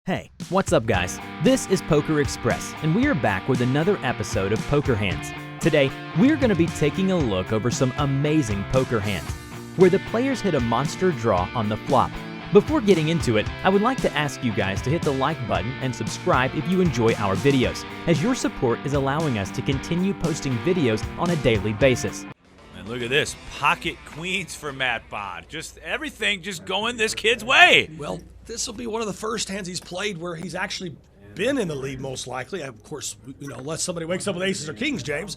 Hey, what's up guys? This is PokerXpress, and we are back with another episode of Poker Hands. Today, we're going to be taking a look over some amazing poker hands, where the players hit a monster draw on the flop. Before getting into it, I would like to ask you guys to hit the like button and subscribe if you enjoy our videos, as your support is allowing us to continue posting videos on a daily basis. And look at this, pocket queens for Matt Bond. Just everything just going this kid's way. Well, this will be one of the first hands he's played where he's actually been in the lead, most likely. Of course, unless somebody wakes up with aces or kings, James,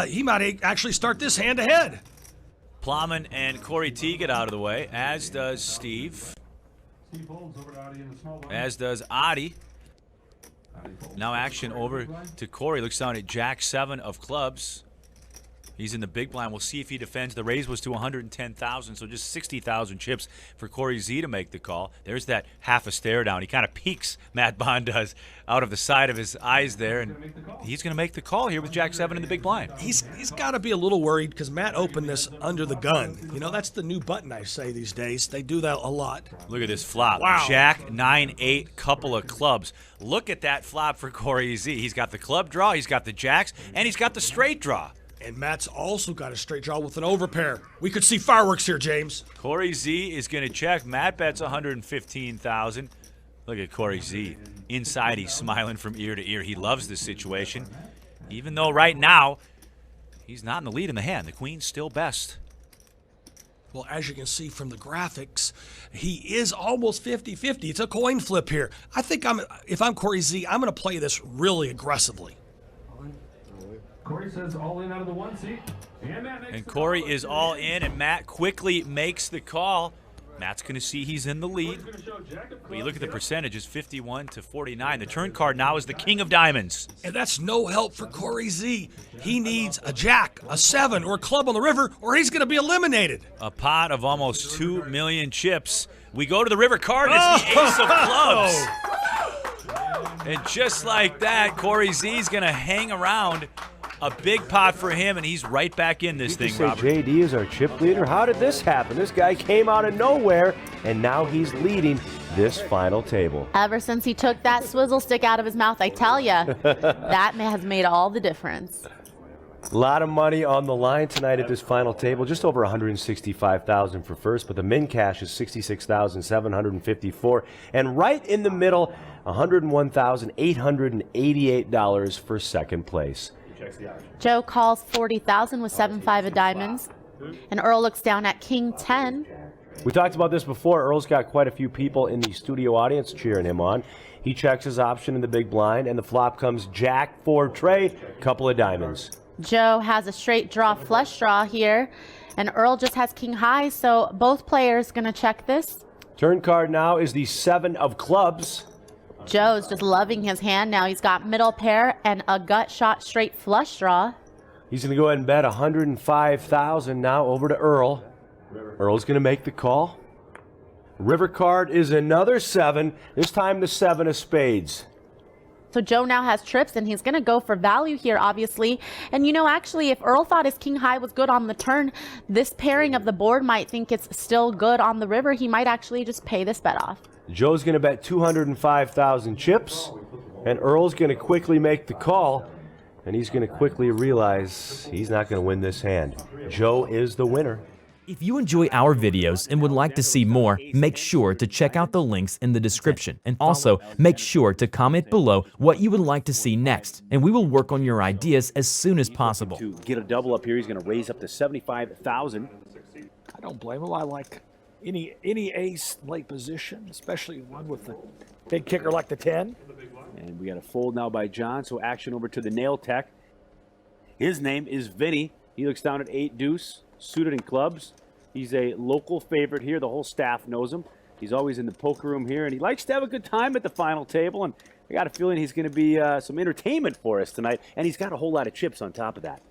he might actually start this hand ahead. Plowman and Corey T get out of the way, as does Steve. As does Adi. Now action over to Corey. Looks down at Jack 7 of clubs. He's in the big blind. We'll see if he defends. The raise was to 110,000, so just 60,000 chips for Corey Z to make the call. There's that half a stare down. He kind of peeks, Matt Bond does, out of the side of his eyes there, and he's going to make the call here with Jack 7 in the big blind. He's got to be a little worried because Matt opened this under the gun. That's the new button I say these days. They do that a lot. Look at this flop. Wow. Jack 9-8, couple of clubs. Look at that flop for Corey Z. He's got the club draw, he's got the jacks, and he's got the straight draw. And Matt's also got a straight draw with an overpair. We could see fireworks here, James. Corey Z is going to check. Matt bets 115,000. Look at Corey Z. Inside, he's smiling from ear to ear. He loves this situation. Even though right now, he's not in the lead in the hand. The queen's still best. Well, as you can see from the graphics, he is almost 50-50. It's a coin flip here. I think if I'm Corey Z, I'm going to play this really aggressively. Corey says all in out of the one seat. And Corey is all in, and Matt quickly makes the call. Matt's going to see he's in the lead. But you look at the percentages, 51 to 49. The turn card now is the king of diamonds. And that's no help for Corey Z. He needs a jack, a 7, or a club on the river, or he's going to be eliminated. A pot of almost 2 million chips. We go to the river card. It's the ace of clubs. And just like that, Corey Z is going to hang around. A big pot for him, and he's right back in this thing, Robert. JD is our chip leader. How did this happen? This guy came out of nowhere, and now he's leading this final table. Ever since he took that swizzle stick out of his mouth, I tell ya, that has made all the difference. A lot of money on the line tonight at this final table. Just over 165,000 for first, but the min cash is 66,754, and right in the middle, $101,888 for second place. Joe calls 40,000 with 7-5 of diamonds, and Earl looks down at King 10. We talked about this before. Earl's got quite a few people in the studio audience cheering him on. He checks his option in the big blind, and the flop comes Jack 4 trade, couple of diamonds. Joe has a straight draw flush draw here, and Earl just has King high, so both players gonna check this. Turn card now is the 7 of clubs. Joe's just loving his hand now. He's got middle pair and a gut shot straight flush draw. He's going to go ahead and bet 105,000 now over to Earl. Earl's going to make the call. River card is another 7, this time the 7 of spades. So Joe now has trips, and he's going to go for value here, obviously. And actually, if Earl thought his king high was good on the turn, this pairing of the board might think it's still good on the river. He might actually just pay this bet off. Joe's going to bet 205,000 chips, and Earl's going to quickly make the call, and he's going to quickly realize he's not going to win this hand. Joe is the winner. If you enjoy our videos and would like to see more, make sure to check out the links in the description, and also make sure to comment below what you would like to see next, and we will work on your ideas as soon as possible. To get a double up here, he's going to raise up to 75,000. I don't blame him. I like any ace late position, especially one with the big kicker like the 10. And we got a fold now by John, so action over to the nail tech. His name is Vinny. He looks down at 8 deuce, suited in clubs. He's a local favorite here. The whole staff knows him. He's always in the poker room here, and he likes to have a good time at the final table, and I got a feeling he's going to be some entertainment for us tonight, and he's got a whole lot of chips on top of that.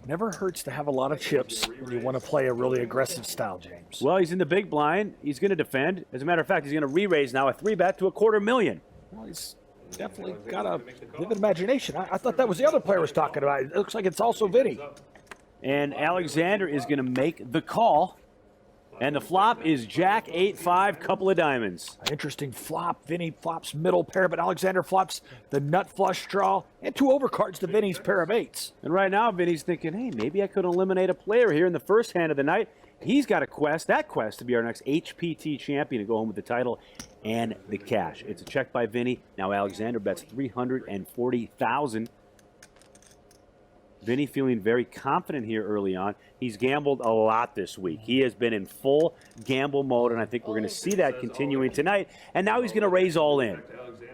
Never hurts to have a lot of chips when you want to play a really aggressive style, James. Well, he's in the big blind. He's going to defend. As a matter of fact, he's going to re-raise now a 3-bet to $250,000. Well, he's definitely got a vivid imagination. I thought that was the other player was talking about. It looks like it's also Vinny. And Alexander is going to make the call. And the flop is Jack 8-5, couple of diamonds. Interesting flop. Vinny flops middle pair, but Alexander flops the nut flush draw and 2 overcards to Vinny's pair of 8s. And right now, Vinny's thinking, hey, maybe I could eliminate a player here in the first hand of the night. He's got a quest, to be our next HPT champion to go home with the title and the cash. It's a check by Vinny. Now Alexander bets $340,000. Vinny feeling very confident here early on. He's gambled a lot this week. He has been in full gamble mode, and I think we're going to see that continuing tonight. And now he's going to raise all in.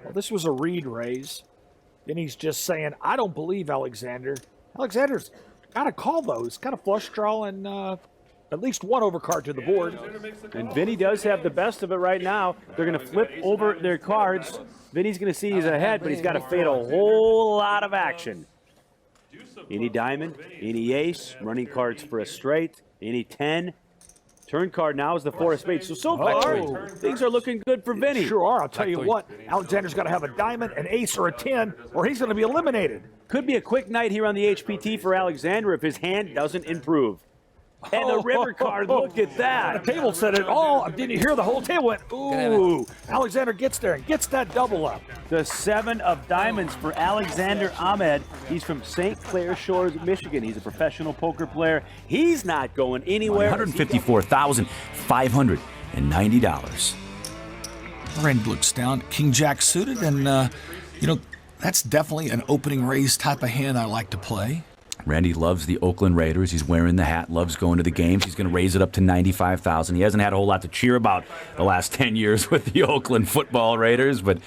Well, this was a read raise. Vinny's just saying, I don't believe Alexander. Alexander's got a call, though. He's got a flush draw and at least 1 overcard to the board. And Vinny does have the best of it right now. They're going to flip over their cards. Vinny's going to see he's ahead, but he's got to fade a whole lot of action. Any diamond, any ace, running cards for a straight, any 10. Turn card now is the 4 of spades. So far, things are looking good for Vinny. Sure are. I'll tell you what, Alexander's got to have a diamond, an ace, or a 10, or he's going to be eliminated. Could be a quick night here on the HPT for Alexander if his hand doesn't improve. And the river card, look at that. The table said it all. Didn't you hear the whole table went, ooh. Alexander gets there and gets that double up. The 7 of diamonds for Alexander Ahmed. He's from St. Clair Shores, Michigan. He's a professional poker player. He's not going anywhere. $154,590. Randy looks down, King Jack suited, and, that's definitely an opening raise type of hand I like to play. Randy loves the Oakland Raiders. He's wearing the hat, loves going to the games. He's going to raise it up to $95,000. He hasn't had a whole lot to cheer about the last 10 years with the Oakland football Raiders, but...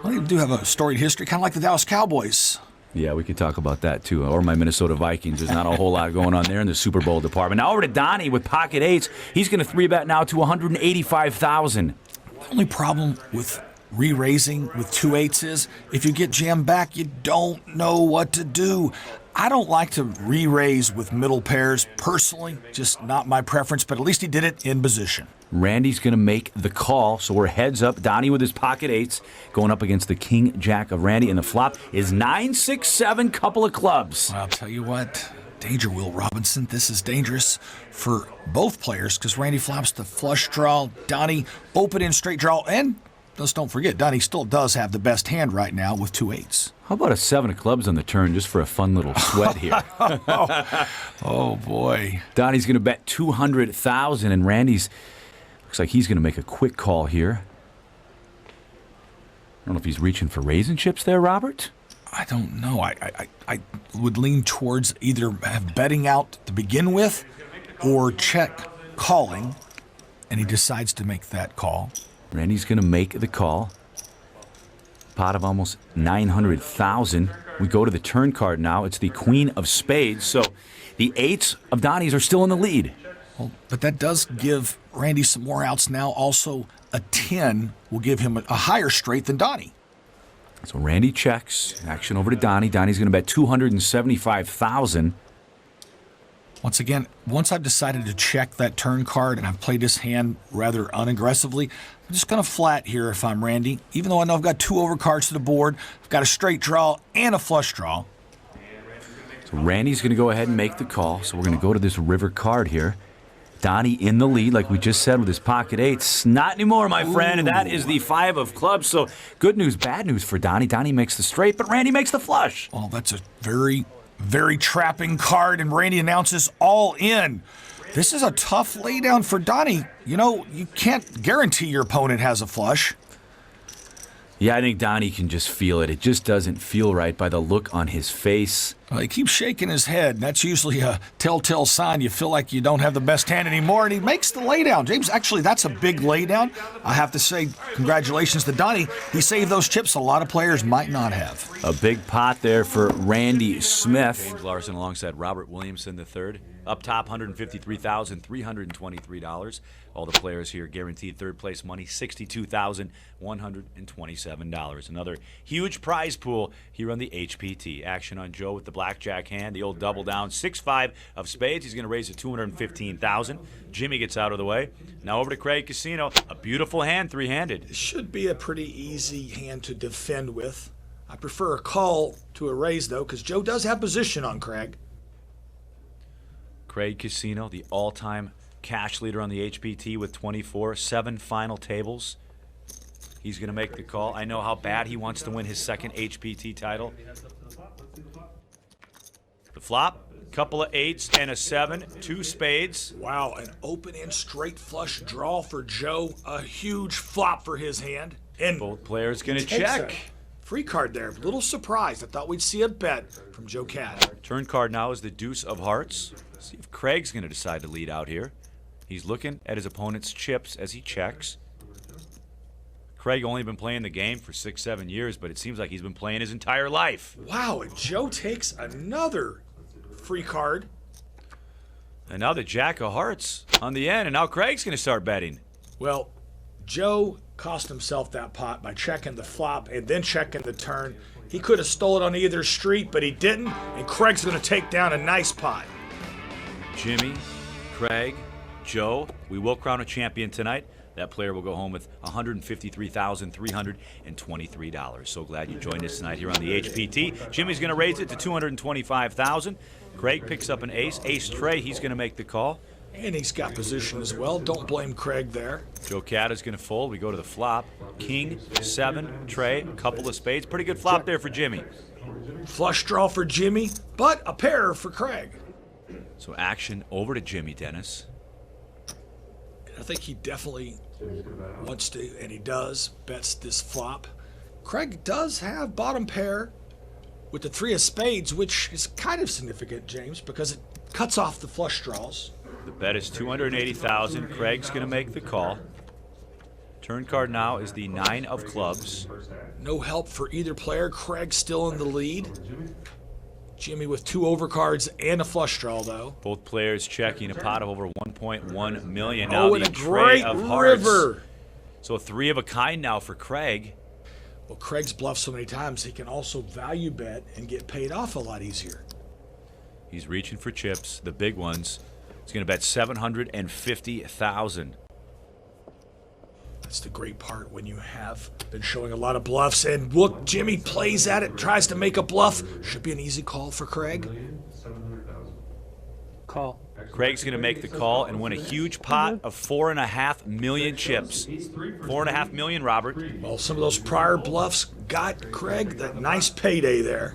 Well, they do have a storied history, kind of like the Dallas Cowboys. Yeah, we could talk about that, too. Or my Minnesota Vikings. There's not a whole lot going on there in the Super Bowl department. Now over to Donnie with pocket 8s. He's going to 3-bet now to $185,000. The only problem with re-raising with 2 8s is if you get jammed back, you don't know what to do. I don't like to re-raise with middle pairs personally, just not my preference, but at least he did it in position. Randy's going to make the call, so we're heads up. Donnie with his pocket 8s going up against the King Jack of Randy, and the flop is 9-6-7, couple of clubs. I'll tell you what, danger, Will Robinson. This is dangerous for both players because Randy flops the flush draw, Donnie open in straight draw, and just don't forget, Donnie still does have the best hand right now with 2 8s. How about a 7 of clubs on the turn just for a fun little sweat here? Oh, boy. Donnie's going to bet $200,000, and Randy's looks like he's going to make a quick call here. I don't know if he's reaching for raisin chips there, Robert. I don't know. I would lean towards either have betting out to begin with or check calling, and he decides to make that call. Randy's going to make the call. Pot of almost $900,000. We go to the turn card now. It's the Queen of Spades. So the 8s of Donnie's are still in the lead. Well, but that does give Randy some more outs now. Also, a 10 will give him a higher straight than Donnie. So Randy checks. Action over to Donnie. Donnie's going to bet $275,000. Once again, once I've decided to check that turn card and I've played this hand rather unaggressively, I'm just going to flat here if I'm Randy. Even though I know I've got 2 overcards to the board, I've got a straight draw and a flush draw. So Randy's going to go ahead and make the call. So we're going to go to this river card here. Donnie in the lead, like we just said, with his pocket 8s. Not anymore, my friend, and that is the 5 of clubs. So good news, bad news for Donnie. Donnie makes the straight, but Randy makes the flush. Well, that's a very, very trapping card, and Randy announces all in. This is a tough laydown for Donnie. You know, you can't guarantee your opponent has a flush. Yeah, I think Donnie can just feel it. It just doesn't feel right by the look on his face. Well, he keeps shaking his head, and that's usually a telltale sign you feel like you don't have the best hand anymore, and he makes the laydown. James, actually, that's a big laydown. I have to say congratulations to Donnie. He saved those chips a lot of players might not have. A big pot there for Randy Smith. James Larson alongside Robert Williamson III. Up top, $153,323. All the players here guaranteed third place money, $62,127. Another huge prize pool here on the HPT. Action on Joe with the blackjack hand, the old double down, 6-5 of spades. He's going to raise it $215,000. Jimmy gets out of the way. Now over to Craig Casino. A beautiful hand, three-handed. It should be a pretty easy hand to defend with. I prefer a call to a raise, though, because Joe does have position on Craig. Craig Casino, the all-time cash leader on the HPT with 24, 7 final tables. He's going to make the call. I know how bad he wants to win his second HPT title. The flop, couple of 8s and a 7, 2 spades. Wow, an open and straight flush draw for Joe. A huge flop for his hand. And Both players going to takes check. a free card there. Little surprised. I thought we'd see a bet from Joe Cat. Turn card now is the deuce of hearts. See if Craig's going to decide to lead out here. He's looking at his opponent's chips as he checks. Craig only been playing the game for 6-7 years, but it seems like he's been playing his entire life. Wow, and Joe takes another free card. And now the jack of hearts on the end, and now Craig's going to start betting. Well, Joe cost himself that pot by checking the flop and then checking the turn. He could have stole it on either street, but he didn't, and Craig's going to take down a nice pot. Jimmy, Craig, Joe, we will crown a champion tonight. That player will go home with $153,323. So glad you joined us tonight here on the HPT. Jimmy's going to raise it to $225,000. Craig picks up an ace. Ace Trey, he's going to make the call. And he's got position as well. Don't blame Craig there. Joe Cat is going to fold. We go to the flop. King, 7, Trey, a couple of spades. Pretty good flop there for Jimmy. Flush draw for Jimmy, but a pair for Craig. So action over to Jimmy, Dennis. I think he definitely wants to, and he does, bets this flop. Craig does have bottom pair with the 3 of spades, which is kind of significant, James, because it cuts off the flush draws. The bet is $280,000. Craig's going to make the call. Turn card now is the 9 of clubs. No help for either player. Craig still in the lead. Jimmy with 2 overcards and a flush draw, though. Both players checking a pot of over $1.1 million. Now Oh, and the a Trey great of hearts. river. So 3 of a kind now for Craig. Well, Craig's bluffed so many times, he can also value bet and get paid off a lot easier. He's reaching for chips, the big ones. He's going to bet $750,000. That's the great part when you have been showing a lot of bluffs. And look, Jimmy plays at it, tries to make a bluff. Should be an easy call for Craig. Call. Craig's going to make the call and win a huge pot of 4.5 million chips. 4.5 million, Robert. Well, some of those prior bluffs got Craig that nice payday there.